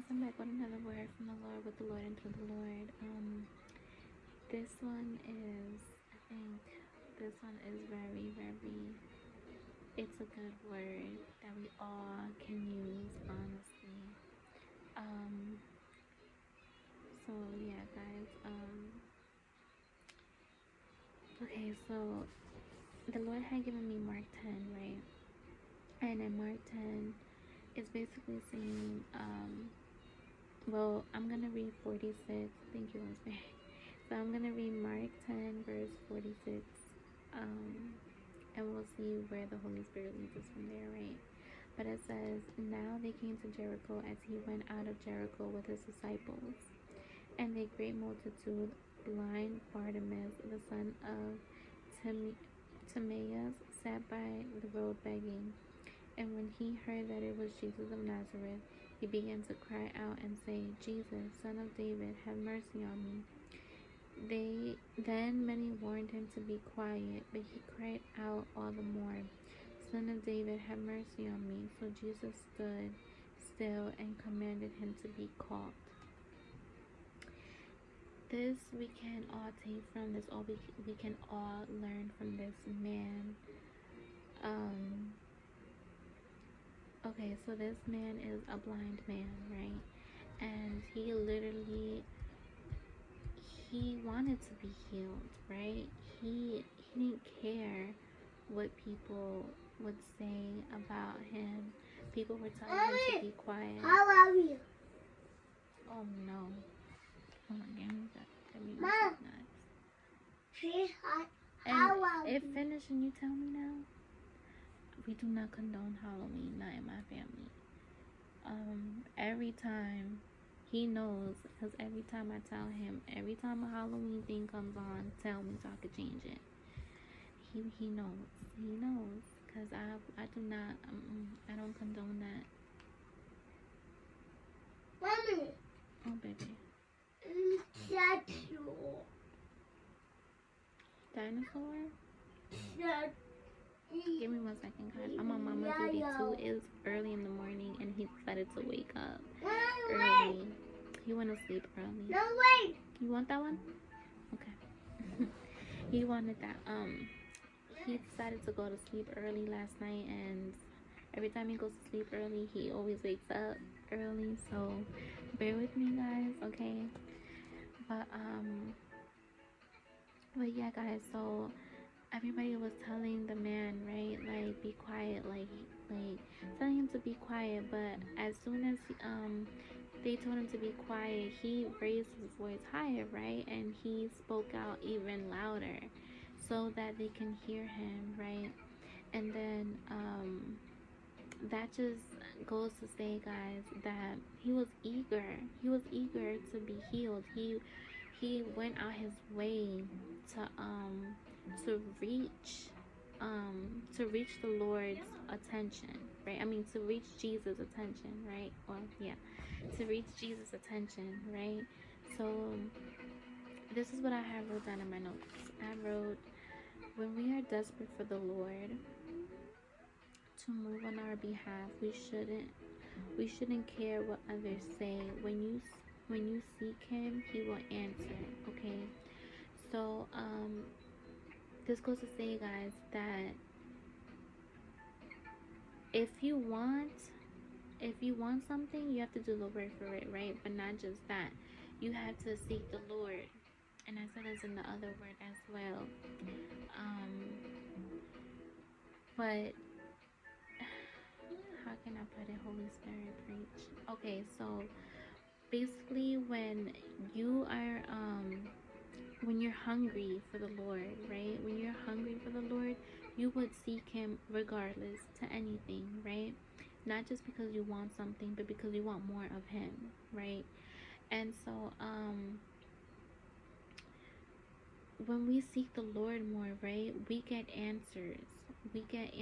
I'm back with another word from the Lord, with the Lord and through the Lord. This one is, I think, this one is very, very, it's a good word that we all can use, honestly. So yeah, guys. Okay, so the Lord had given me Mark 10, right? And in Mark 10, it's basically saying, well, I'm gonna read 46. Thank you, Holy Spirit. So I'm gonna read Mark 10, verse 46. And we'll see where the Holy Spirit leads us from there, right? But it says, now they came to Jericho as he went out of Jericho with his disciples. And a great multitude, blind Bartimaeus, the son of Timaeus, sat by the road begging. And when he heard that it was Jesus of Nazareth, he began to cry out and say, Jesus, Son of David, have mercy on me. Then many warned him to be quiet, but he cried out all the more, Son of David, have mercy on me. So Jesus stood still and commanded him to be called. This we can all take from this, or we can all learn from this man. Okay, so this man is a blind man, right? And he wanted to be healed, right? He didn't care what people would say about him. People were telling him to be quiet. How are you? Oh no. Oh my goodness, that music is nuts. Sweetheart, And how are it you? finished and you tell me now? We do not condone Halloween, not in my family. Every time he knows, because every time I tell him, every time a Halloween thing comes on, tell me so I could change it. He knows, because I do not, I don't condone that. Mommy. Oh baby. Statue. Dinosaur? Statue. Give me 1 second, guys. I'm on mama duty too. It's early in the morning and he decided to wake up early. He went to sleep early. No, wait. You want that one? Okay. He wanted that. He decided to go to sleep early last night, and every time he goes to sleep early, he always wakes up early. So bear with me, guys, okay? But yeah, guys. So everybody was telling the man, right, like, be quiet, like telling him to be quiet. But as soon as they told him to be quiet, he raised his voice higher, right, and he spoke out even louder so that they can hear him, right? And then that just goes to say, guys, that he was eager to be healed. He went out his way to reach the Lord's attention, right? I mean, to reach Jesus' attention, right? Well, yeah, to reach Jesus' attention, right? So this is what I have wrote down in my notes. I wrote, when we are desperate for the Lord to move on our behalf, we shouldn't care what others say. When you seek him, he will answer, okay? So this goes to say, guys, that if you want something, you have to do the work for it, right? But not just that, you have to seek the Lord. And I said this in the other word as well. But how can I put it? Holy Spirit, preach. Okay, so basically when you are when you're hungry for the Lord, right? When you're hungry for the Lord, you would seek him regardless to anything, right? Not just because you want something, but because you want more of him, right? And so when we seek the Lord more, right, we get answers. We get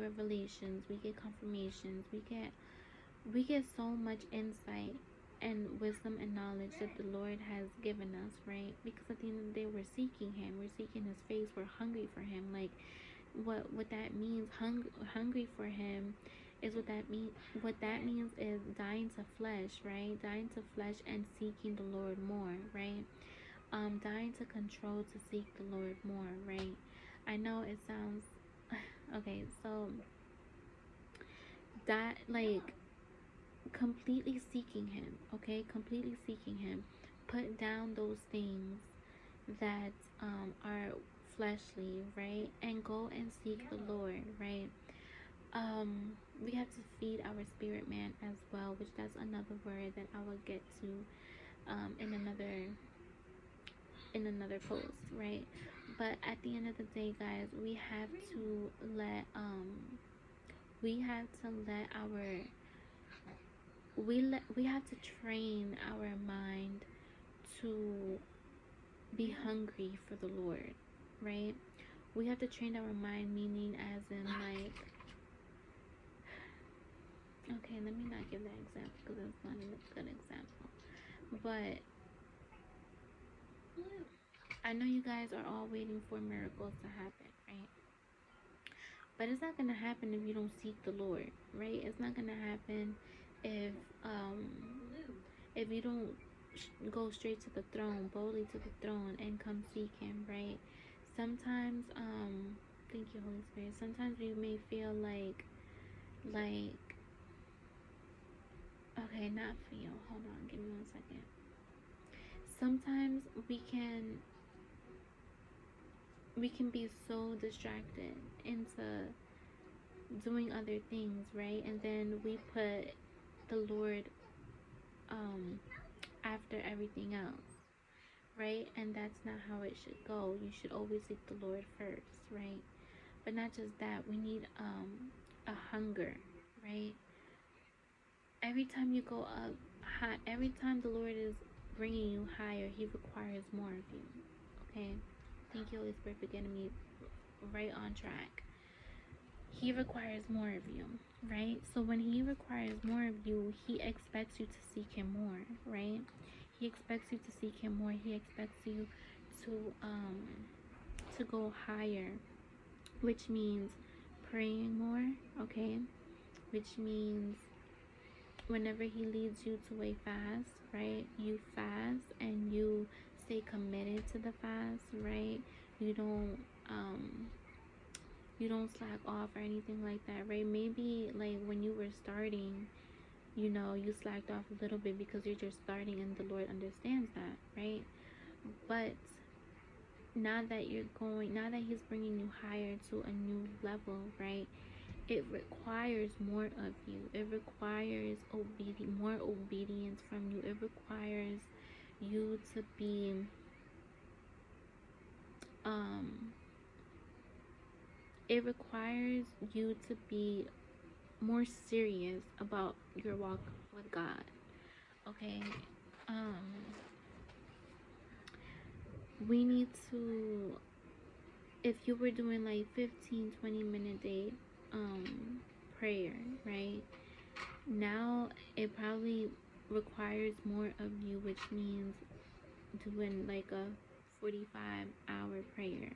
revelations, we get confirmations, we get so much insight and wisdom and knowledge that the Lord has given us, right? Because at the end of the day, we're seeking him, we're seeking his face, we're hungry for him. Like what that means, hungry for him, is what that means. What that means is dying to flesh, right? Dying to flesh and seeking the Lord more, right? Dying to control to seek the Lord more, right? I know it sounds okay, so that like completely seeking him, okay? Completely seeking him. Put down those things that are fleshly, right? And go and seek the Lord, right? We have to feed our spirit man as well, which that's another word that I will get to in another post, right? But at the end of the day, guys, we have to let our we have to train our mind to be hungry for the Lord, right? We have to train our mind, meaning as in like, okay, let me not give that example because it's not a good example. But I know you guys are all waiting for miracles to happen, right? But it's not gonna happen if you don't seek the Lord, right? It's not gonna happen if um if you don't go straight to the throne, boldly to the throne, and come seek Him, right? Sometimes, thank you, Holy Spirit. Sometimes we may feel like, okay, not feel. Hold on, give me 1 second. Sometimes we can be so distracted into doing other things, right? And then we put the Lord after everything else, right? And that's not how it should go. You should always seek the Lord first, right? But not just that, we need a hunger, right? Every time you go up high, every time the Lord is bringing you higher, He requires more of you. Okay, thank you, Holy Spirit, for getting me right on track. He requires more of you, right? So when He requires more of you, He expects you to seek Him more, right? He expects you to seek Him more. He expects you to um to go higher, which means praying more, okay? Which means whenever He leads you to a fast, right? You fast and you stay committed to the fast, right? You don't um you don't slack off or anything like that, right? Maybe like when you were starting, you slacked off a little bit because you're just starting and the Lord understands that, right? But now that He's bringing you higher to a new level, right? It requires more of you. It requires more obedience from you. It requires you to be um it requires you to be more serious about your walk with God. Okay? Um we need to, if you were doing like 15-20 minute day prayer, right? Now it probably requires more of you, which means doing like a 45-hour prayer.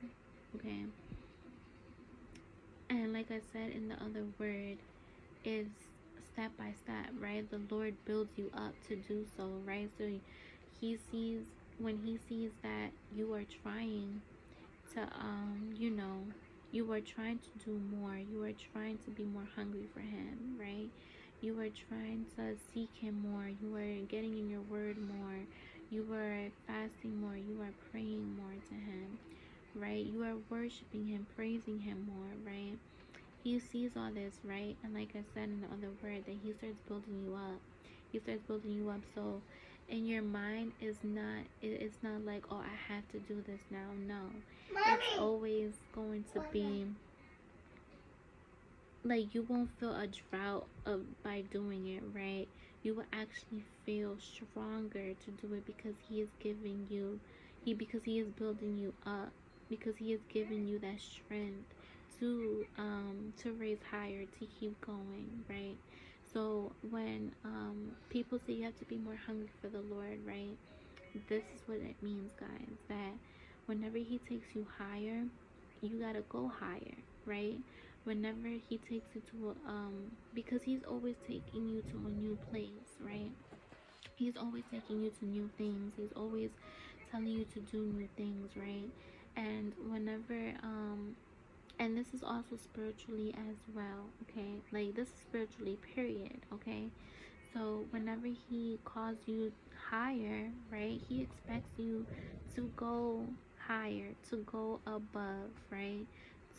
Okay? And like I said in the other word, is step by step, right? The Lord builds you up to do so, right? So He sees, when He sees that you are trying to you are trying to do more, you are trying to be more hungry for Him, right? You are trying to seek Him more, you are getting in your word more, you are fasting more, you are praying more to Him, right? You are worshiping Him, praising Him more, right? He sees all this, right? And like I said in the other word, that He starts building you up. He starts building you up. So in your mind it's not like, oh, I have to do this now. No. Mommy. It's always going to be like, you won't feel a drought by doing it, right? You will actually feel stronger to do it because He is giving you because He is building you up, because He is giving you that strength to raise higher, to keep going, right? So when people say you have to be more hungry for the Lord, right? This is what it means, guys, that whenever He takes you higher, you gotta go higher, right? whenever he takes you to because he's always taking you to a new place, right? He's always taking you to new things. He's always telling you to do new things, right? And whenever and this is also spiritually as well, okay? Like this is spiritually, period, okay? So whenever he calls you higher, right? He expects you to go higher, to go above, right?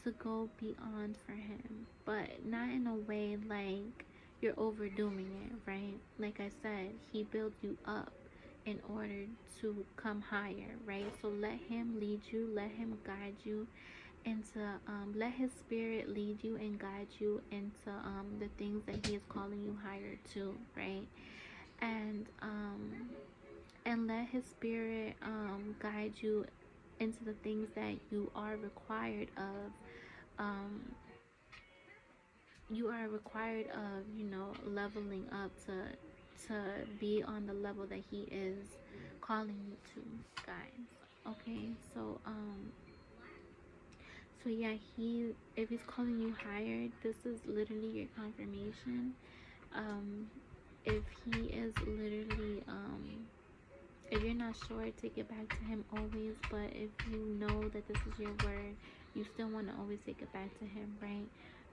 To go beyond for him, but not in a way like you're overdoing it, right? Like I said, he builds you up in order to come higher, right? So let him lead you, let him guide you into let his spirit lead you and guide you into the things that he is calling you higher to, right? And let his spirit guide you into the things that you are required of, um leveling up to be on the level that he is calling you to, guys. Okay, so yeah, if he's calling you higher, this is literally your confirmation. Um, if he is literally, if you're not sure, take it back to him always. But if you know that this is your word, you still want to always take it back to him, right?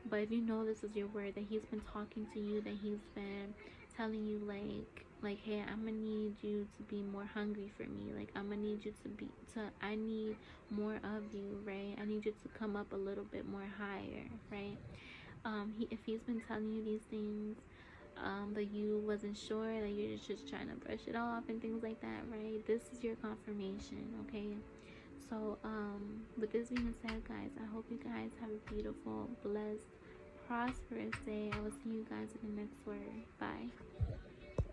But if you know this is your word, that he's been talking to you, that he's been telling you like, hey, I'm gonna need you to be more hungry for me. Like I'm gonna need you I need more of you, right? I need you to come up a little bit more higher, right? If he's been telling you these things, but you wasn't sure, that you're just trying to brush it off and things like that, right? This is your confirmation, okay? So, with this being said, guys, I hope you guys have a beautiful, blessed, prosperous day. I will see you guys in the next word. Bye.